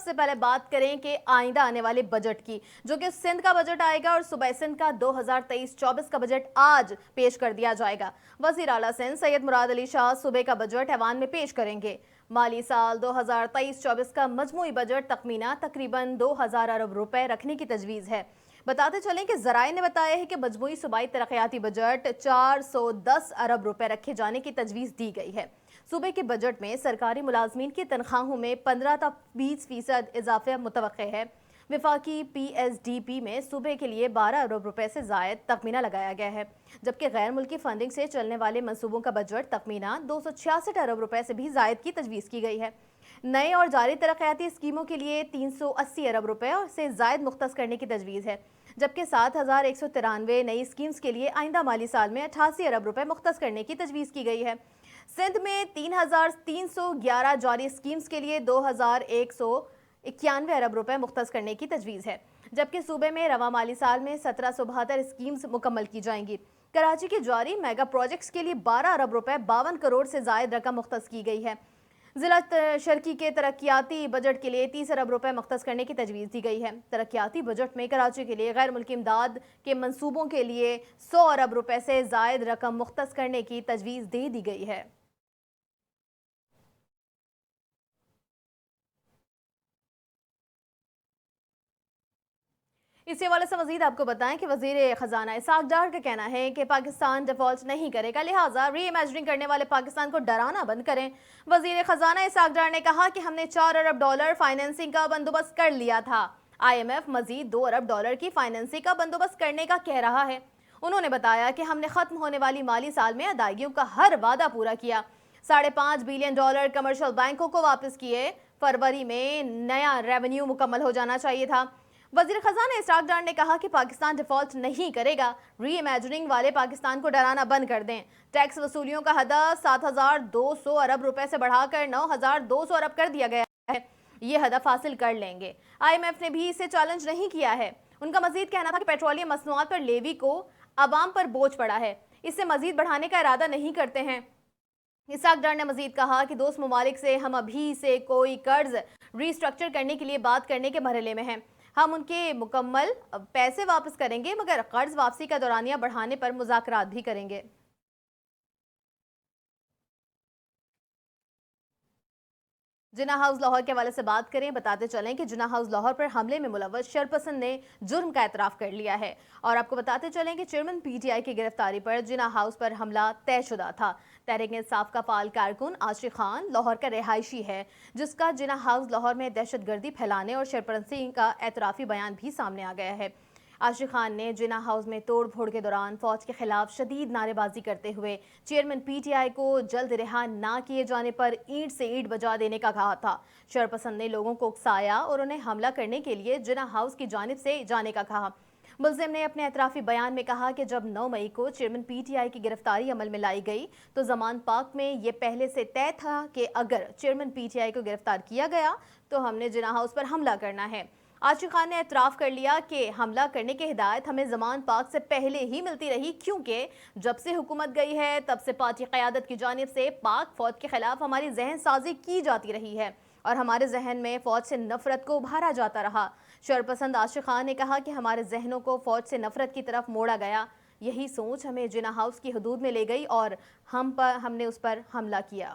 سے پہلے بات کریں کہ آئندہ آنے والے بجٹ کی، جو کہ سندھ کا بجٹ آئے گا اور صوبہ سندھ کا 2023-24 کا بجٹ آج پیش کر دیا جائے گا۔ وزیر اعلیٰ سندھ سید مراد علی شاہ صوبے کا بجٹ ایوان میں پیش کریں گے۔ مالی سال 2023-24 کا مجموعی بجٹ تخمینہ تقریباً 2000 ارب روپے رکھنے کی تجویز ہے۔ بتاتے چلیں کہ ذرائع نے بتایا ہے کہ مجموعی صوبائی ترقیاتی بجٹ 410 ارب روپے رکھے جانے کی تجویز دی گئی ہے۔ صوبے کے بجٹ میں سرکاری ملازمین کی تنخواہوں میں 15 تا 20% اضافہ متوقع ہے۔ وفاقی پی ایس ڈی پی میں صوبے کے لیے 12 ارب روپے سے زائد تخمینہ لگایا گیا ہے، جبکہ غیر ملکی فنڈنگ سے چلنے والے منصوبوں کا بجٹ تخمینہ 266 ارب روپے سے بھی زائد کی تجویز کی گئی ہے۔ نئے اور جاری ترقیاتی اسکیموں کے لیے 380 ارب روپے سے زائد مختص کرنے کی تجویز ہے، جبکہ 7193 نئی اسکیمز کے لیے آئندہ مالی سال میں 88 ارب روپے مختص کرنے کی تجویز کی گئی ہے۔ سندھ میں 3311 جاری اسکیمز کے لیے 2191 ارب روپے مختص کرنے کی تجویز ہے، جبکہ صوبے میں رواں مالی سال میں 1772 اسکیمز مکمل کی جائیں گی۔ کراچی کے جاری میگا پروجیکٹس کے لیے 12 ارب روپے 52 کروڑ سے زائد رقم مختص کی گئی ہے۔ ضلع شرقی کے ترقیاتی بجٹ کے لیے 30 ارب روپے مختص کرنے کی تجویز دی گئی ہے۔ ترقیاتی بجٹ میں کراچی کے لیے غیر ملکی امداد کے منصوبوں کے لیے 100 ارب روپے سے زائد رقم مختص کرنے کی تجویز دے دی گئی ہے۔ اسی حوالے سے مزید آپ کو بتائیں کہ وزیر خزانہ اسحاق ڈار کا کہنا ہے کہ پاکستان ڈیفالٹ نہیں کرے گا، لہٰذا ری امیجننگ کرنے والے پاکستان کو ڈرانا بند کریں۔ وزیر خزانہ اسحاق ڈار نے کہا کہ ہم نے 4 ارب ڈالر فائنینسنگ کا بندوبست کر لیا تھا۔ آئی ایم ایف مزید 2 ارب ڈالر کی فائنینسنگ کا بندوبست کرنے کا کہہ رہا ہے۔ انہوں نے بتایا کہ ہم نے ختم ہونے والی مالی سال میں ادائیگیوں کا ہر وعدہ پورا کیا۔ 5.5 بلین ڈالر کمرشل بینکوں کو واپس کیے۔ فروری میں نیا ریونیو مکمل ہو جانا چاہیے تھا۔ وزیر خزانہ اسحاق ڈار نے کہا کہ پاکستان ڈیفالٹ نہیں کرے گا، ری امیجننگ والے پاکستان کو ڈرانا بند کر دیں۔ ٹیکس وصولیوں کا ہدف 7200 ارب روپے سے بڑھا کر 9200 ارب کر دیا گیا ہے، یہ ہدف حاصل کر لیں گے۔ آئی ایم ایف نے بھی اسے چیلنج نہیں کیا ہے۔ ان کا مزید کہنا تھا کہ پیٹرولیم مصنوعات پر لیوی کو عوام پر بوجھ پڑا ہے، اسے مزید بڑھانے کا ارادہ نہیں کرتے ہیں۔ اسحاق ڈار نے مزید کہا کہ دوست ممالک سے ہم ابھی سے کوئی قرض ری اسٹرکچر کرنے کے لیے بات کرنے کے مرحلے میں ہیں۔ ہم ان کے مکمل پیسے واپس کریں گے، مگر قرض واپسی کا دورانیہ بڑھانے پر مذاکرات بھی کریں گے۔ جناح ہاؤس لاہور کے حوالے سے بات کریں، بتاتے چلیں کہ جناح ہاؤس لاہور پر حملے میں ملوث شرپسند نے جرم کا اعتراف کر لیا ہے، اور آپ کو بتاتے چلیں کہ چیئرمین پی ٹی آئی کی گرفتاری پر جناح ہاؤس پر حملہ طے شدہ تھا۔ تحریک انصاف کا فعال کارکن عاشق خان لاہور کا رہائشی ہے، جس کا جناح ہاؤس لاہور میں دہشت گردی پھیلانے اور شرپرستی کا اعترافی بیان بھی سامنے آ گیا ہے۔ عاشق خان نے جناح ہاؤس میں توڑ پھوڑ کے دوران فوج کے خلاف شدید نعرے بازی کرتے ہوئے چیئرمین پی ٹی آئی کو جلد رہا نہ کیے جانے پر اینٹ سے اینٹ بجا دینے کا کہا تھا۔ شرپسند نے لوگوں کو اکسایا اور انہیں حملہ کرنے کے لیے جناح ہاؤس کی جانب سے جانے کا کہا۔ ملزم نے اپنے اعترافی بیان میں کہا کہ جب 9 مئی کو چیئرمین پی ٹی آئی کی گرفتاری عمل میں لائی گئی تو زمان پاک میں یہ پہلے سے طے تھا کہ اگر چیئرمین پی ٹی آئی کو گرفتار کیا گیا تو ہم نے جناح ہاؤس پر حملہ کرنا ہے۔ عاشق خان نے اعتراف کر لیا کہ حملہ کرنے کی ہدایت ہمیں زمان پاک سے پہلے ہی ملتی رہی، کیونکہ جب سے حکومت گئی ہے تب سے پارٹی قیادت کی جانب سے پاک فوج کے خلاف ہماری ذہن سازی کی جاتی رہی ہے اور ہمارے ذہن میں فوج سے نفرت کو ابھارا جاتا رہا۔ شرپسند عاشق خان نے کہا کہ ہمارے ذہنوں کو فوج سے نفرت کی طرف موڑا گیا، یہی سوچ ہمیں جناح ہاؤس کی حدود میں لے گئی اور ہم نے اس پر حملہ کیا۔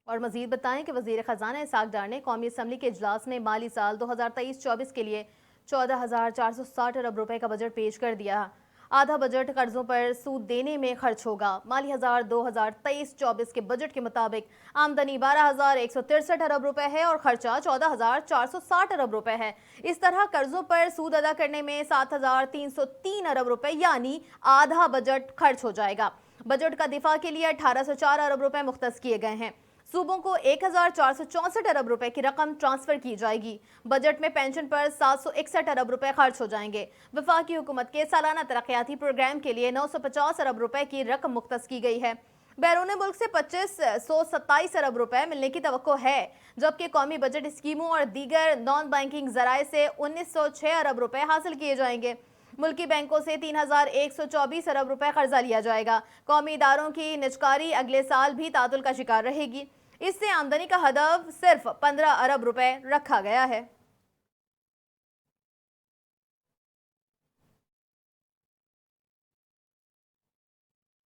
اور مزید بتائیں کہ وزیر خزانہ اسحاق ڈار نے قومی اسمبلی کے اجلاس میں مالی سال 2023-24 کے لیے 14,460 ارب روپے کا بجٹ پیش کر دیا۔ آدھا بجٹ قرضوں پر سود دینے میں خرچ ہوگا۔ مالی ہزار 2023-24 کے بجٹ کے مطابق آمدنی 12,163 ارب روپے ہے اور خرچہ 14,460 ارب روپے ہے۔ اس طرح قرضوں پر سود ادا کرنے میں 7,303 ارب روپے یعنی آدھا بجٹ خرچ ہو جائے گا۔ بجٹ کا دفاع کے لیے 1,804 ارب روپے مختص کیے گئے ہیں۔ صوبوں کو 1,464 ارب روپے کی رقم ٹرانسفر کی جائے گی۔ بجٹ میں پینشن پر 761 ارب روپے خرچ ہو جائیں گے۔ وفاقی حکومت کے سالانہ ترقیاتی پروگرام کے لیے 950 ارب روپے کی رقم مختص کی گئی ہے۔ بیرون ملک سے 2527 ارب روپے ملنے کی توقع ہے، جبکہ قومی بجٹ اسکیموں اور دیگر نان بینکنگ ذرائع سے 1906 ارب روپے حاصل کیے جائیں گے۔ मुल्की बैंकों से 3,124 अरब रुपए कर्जा लिया जाएगा। कौमी इदारों की निजकारी अगले साल भी तातुल का शिकार रहेगी। इससे आमदनी का हदफ सिर्फ 15 अरब रुपए रखा गया है।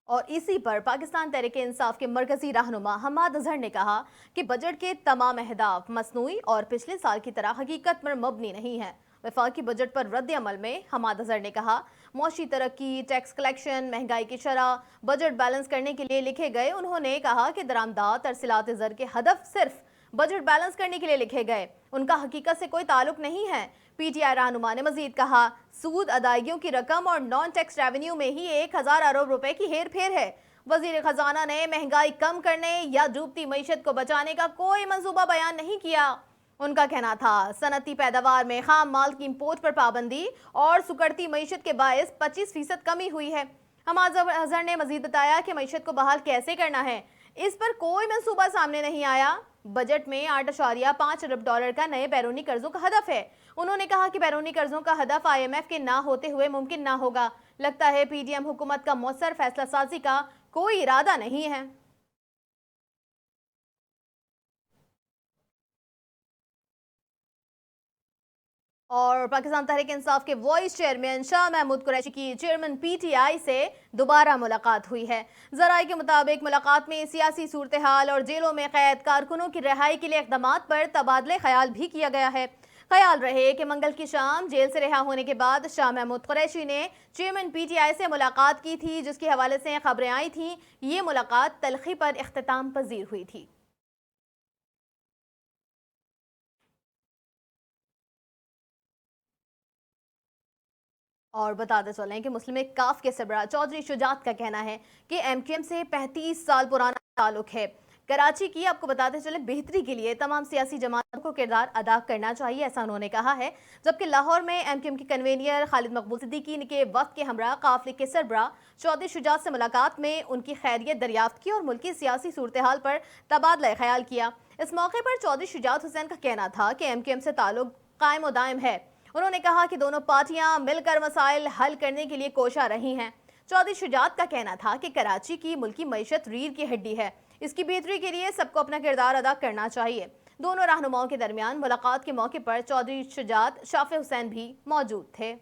और इसी पर पाकिस्तान तहरीक इंसाफ के मरकजी रहनुमा हमाद अजहर ने कहा कि बजट के तमाम अहदाफ मसनूई और पिछले साल की तरह हकीकत पर मबनी नहीं है। वफाकी बजट पर रद्द अमल में हमाद अजहर ने कहा, मौशी तरक्की, टैक्स कलेक्शन, महंगाई की शरह बजट बैलेंस करने के लिए लिखे गए। उन्होंने कहा कि दरामदात तरसीलात ज़र के हदफ सिर्फ बजट बैलेंस करने के लिए लिखे गए, उनका हकीकत से कोई ताल्लुक नहीं है। पीटीआई रहनुमा ने मजीद कहा, सूद अदायगियों की रकम और नॉन टैक्स रेवेन्यू में ही 1000 अरब रुपए की हेर फेर है। वजीर खजाना ने महंगाई कम करने या डूबती मईशत को बचाने का कोई मंसूबा बयान नहीं किया। उनका कहना था, सनती पैदावार में खाम माल की इंपोर्ट पर पाबंदी और सुकड़ती मईशत के बायस 25% कमी हुई है। हमाद अजहर ने मजीद बताया कि मईशत को बहाल कैसे करना है, इस पर कोई मंसूबा सामने नहीं आया। बजट में 8.5 अरब डॉलर का नए बैरूनी कर्जों का हदफ है। उन्होंने कहा कि बैरूनी कर्जों का हदफ IMF के ना होते हुए मुमकिन ना होगा। लगता है PDM हुकूमत का मौसर फैसला साजी का कोई इरादा नहीं है। और पाकिस्तान तहरीक इंसाफ के वाइस चेयरमैन शाह महमूद कुरैशी की चेयरमैन PTI से दोबारा मुलाकात हुई है। जराये के मुताबिक मुलाकात में सियासी सूरत हाल और जेलों में कैद कारकुनों की रिहाई के लिए इक़दामात पर तबादले ख्याल भी किया गया है। ख्याल रहे कि मंगल की शाम जेल से रिहा होने के बाद शाह महमूद कुरैशी ने चेयरमैन PTI से मुलाकात की थी, जिसके हवाले से खबरें आई थीं। ये मुलाकात तलखी पर इख्तिताम पजीर हुई थी। और बताते चलें कि मुस्लिम काफ के सरबराह चौधरी शुजात का कहना है कि MKM से 35 साल पुराना ताल्लुक है। कराची की आपको बताते चले बेहतरी के लिए तमाम सियासी जमातों को किरदार अदा करना चाहिए, ऐसा उन्होंने कहा है। जबकि लाहौर में MKM के कन्वेनियर खालिद मकबूल सिद्दीकी के वक्त के हमरा काफिले के सरबराह चौधरी शुजात से मुलाकात में उनकी खैरियत दरियाफ्त की और मुल्की सियासी सूरत हाल पर तबादला ख्याल किया। इस मौके पर चौधरी शुजात हुसैन का कहना था कि MKM से ताल्लुक कायम व दायम है। उन्होंने कहा कि दोनों पार्टियां मिलकर मसाइल हल करने के लिए कोशा रही हैं। चौधरी शुजात का कहना था कि कराची की मुल्की मईशत रीढ़ की हड्डी है, इसकी बेहतरी के लिए सबको अपना किरदार अदा करना चाहिए। दोनों रहनुमाओं के दरमियान मुलाकात के मौके पर चौधरी शुजात, शाफे हुसैन भी मौजूद थे।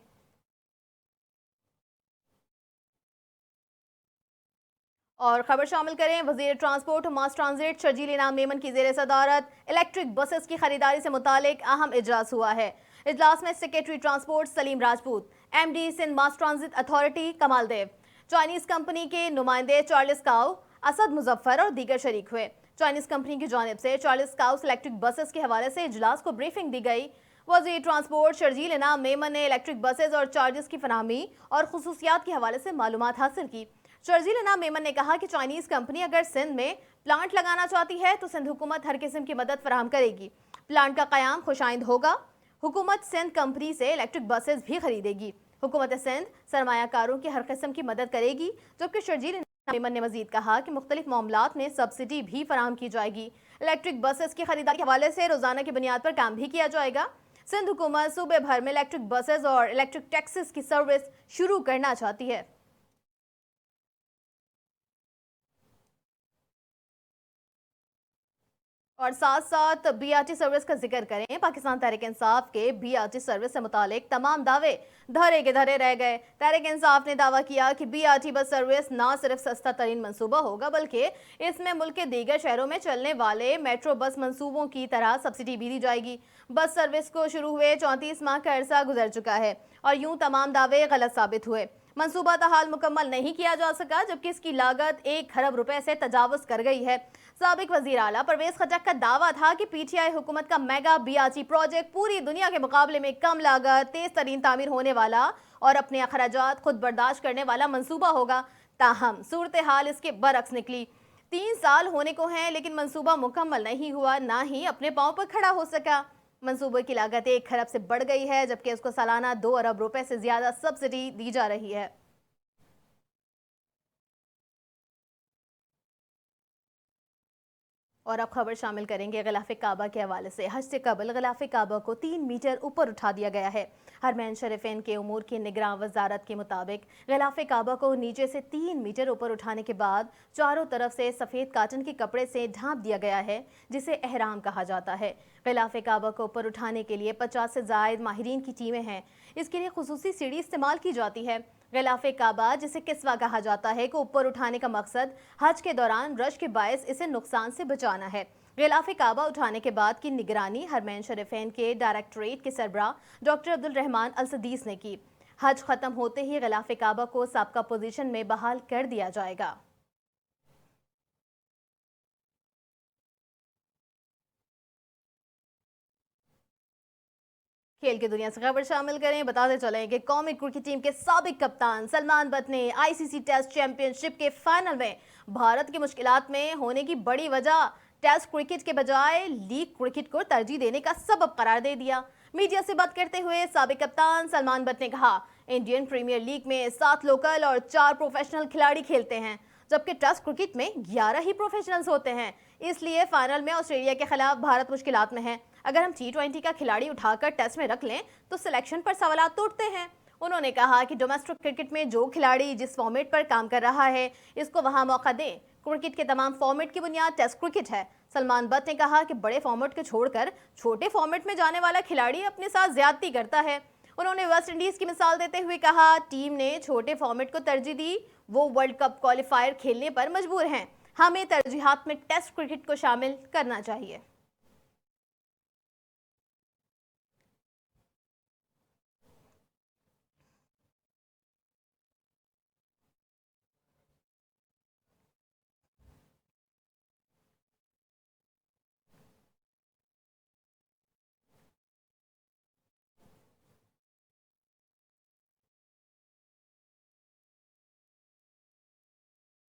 और खबर शामिल करें, वजीर ट्रांसपोर्ट मास ट्रांजिट शर्जील इनाम मेमन की जेर सदारत इलेक्ट्रिक बसेस की खरीदारी से मुतालिक अहम इजलास हुआ है। इजलास में secretary transport Saleem Rajput, MD Sindh mass transit authority Kamal Dev, Chinese company के नुमाइंदे चार्ल्स काउ, असद मुजफ्फर और दीगर शरीक हुए। चाइनीज कंपनी की जानिब से चार्ल्स काउ इलेक्ट्रिक बसेस के हवाले से इजलास को ब्रीफिंग दी गई। वजीर ट्रांसपोर्ट शर्जील इनाम मेमन ने इलेक्ट्रिक बसेस और चार्जेस की फराहमी और खुसूसियात के हवाले से मालूमात हासिल की। शर्जील इनाम मेमन ने कहा कि चाइनीज कंपनी अगर सिंध में प्लांट लगाना चाहती है तो सिंध हुकूमत हर किस्म की मदद फराहम करेगी। प्लांट का क़याम खुशाइंद होगा। हुकूमत सिंध कंपनी से इलेक्ट्रिक बसेस भी खरीदेगी। हुकूमत सिंध सरमायाकारों की हर किस्म की मदद करेगी। जबकि शर्जील इनाम मेमन ने मजीद कहा कि मुख्तलिफ मामलात में सब्सिडी भी फराहम की जाएगी। इलेक्ट्रिक बसेस की खरीदारी के हवाले से रोजाना की बुनियाद पर काम भी किया जाएगा। सिंध हुकूमत सूबे भर में इलेक्ट्रिक बसेस और इलेक्ट्रिक टैक्सीज की सर्विस शुरू करना चाहती है। और साथ साथ BRT सर्विस का जिक्र करें, पाकिस्तान तहरीक इंसाफ के BRT सर्विस से मुतालिक तमाम दावे धरे के धरे रह गए। तहरीक इंसाफ ने दावा किया कि BRT बस सर्विस ना सिर्फ सस्ता तरीन मंसूबा होगा बल्कि इसमें मुल्क के दीगर शहरों में चलने वाले मेट्रो बस मंसूबों की तरह सब्सिडी भी दी जाएगी। बस सर्विस को शुरू हुए 34 माह का अरसा गुजर चुका है और यूं तमाम दावे गलत साबित हुए। मंसूबा ताहाल मुकम्मल नहीं किया जा सका, जबकि इसकी लागत 1 खरब रुपए से तजावुज कर गई है। साबिक वजीर आला परवेज खटक का दावा था कि PTI हुकूमत का मेगा BRT प्रोजेक्ट पूरी दुनिया के मुकाबले में कम लागत, तेज तरीन तामीर होने वाला और अपने अखराजात खुद बर्दाश्त करने वाला मंसूबा होगा। ताहम सूरत हाल इसके बरक्स निकली। 3 साल होने को हैं लेकिन मंसूबा मुकम्मल नहीं हुआ, ना ही अपने पांव पर खड़ा हो सका। मंसूबे की लागत 1 खरब से बढ़ गई है, जबकि इसको सालाना 2 अरब रुपए से ज्यादा सब्सिडी दी जा रही है। और अब खबर शामिल करेंगे ग़िलाफ़े काबा के हवाले से। हज से कबल ग़िलाफ़े काबा को 3 मीटर ऊपर उठा दिया गया है। हरमैन शरीफैन के उमूर की निगरान वजारत के मुताबिक ग़िलाफ़े काबा को नीचे से 3 मीटर ऊपर उठाने के बाद चारों तरफ से सफ़ेद काटन के कपड़े से ढांप दिया गया है, जिसे एहराम कहा जाता है। ग़िलाफ़े काबा को ऊपर उठाने के लिए 50 से ज़ायद माहिरीन की टीमें हैं। इसके लिए खुसूसी सीढ़ी इस्तेमाल की जाती है। ग़िलाफ़े काबा, जिसे किस्वा कहा जाता है, को ऊपर उठाने का मकसद हज के दौरान रश के बायस इसे नुकसान से बचाना है। ग़िलाफ़े काबा उठाने के बाद की निगरानी हरमैन शरीफैन के डायरेक्टरेट के सरबराह डॉक्टर अब्दुल रहमान अल सदीस ने की। हज ख़त्म होते ही ग़िलाफ़े काबा को साबका पोजीशन में बहाल कर दिया जाएगा। खेल की दुनिया से खबर शामिल करें। बताते चलें कि कौमी क्रिकेट टीम के साबिक कप्तान सलमान बट ने आईसीसी टेस्ट चैंपियनशिप के फाइनल में भारत की मुश्किलात में होने की बड़ी वजह टेस्ट क्रिकेट के बजाय लीग क्रिकेट को तरजीह देने का सबब करार दे दिया। मीडिया से बात करते हुए साबिक कप्तान सलमान बट ने कहा, इंडियन प्रीमियर लीग में 7 लोकल और 4 प्रोफेशनल खिलाड़ी खेलते हैं, जबकि टेस्ट क्रिकेट में 11 ही प्रोफेशनल्स होते हैं। इसलिए फाइनल में ऑस्ट्रेलिया के खिलाफ भारत मुश्किलात में है। अगर हम T20 का खिलाड़ी उठाकर टेस्ट में रख लें तो सिलेक्शन पर सवाल तो उठते हैं। उन्होंने कहा कि डोमेस्टिक क्रिकेट में जो खिलाड़ी जिस फॉर्मेट पर काम कर रहा है, इसको वहां मौका दें। क्रिकेट के तमाम फॉर्मेट की बुनियाद टेस्ट क्रिकेट है। सलमान बट ने कहा कि बड़े फॉर्मेट को छोड़कर छोटे फॉर्मेट में जाने वाला खिलाड़ी अपने साथ ज्यादती करता है। उन्होंने वेस्ट इंडीज की मिसाल देते हुए कहा, टीम ने छोटे फॉर्मेट को तरजीह दी, वो वर्ल्ड कप क्वालिफायर खेलने पर मजबूर हैं। हमें तरजीहात में टेस्ट क्रिकेट को शामिल करना चाहिए।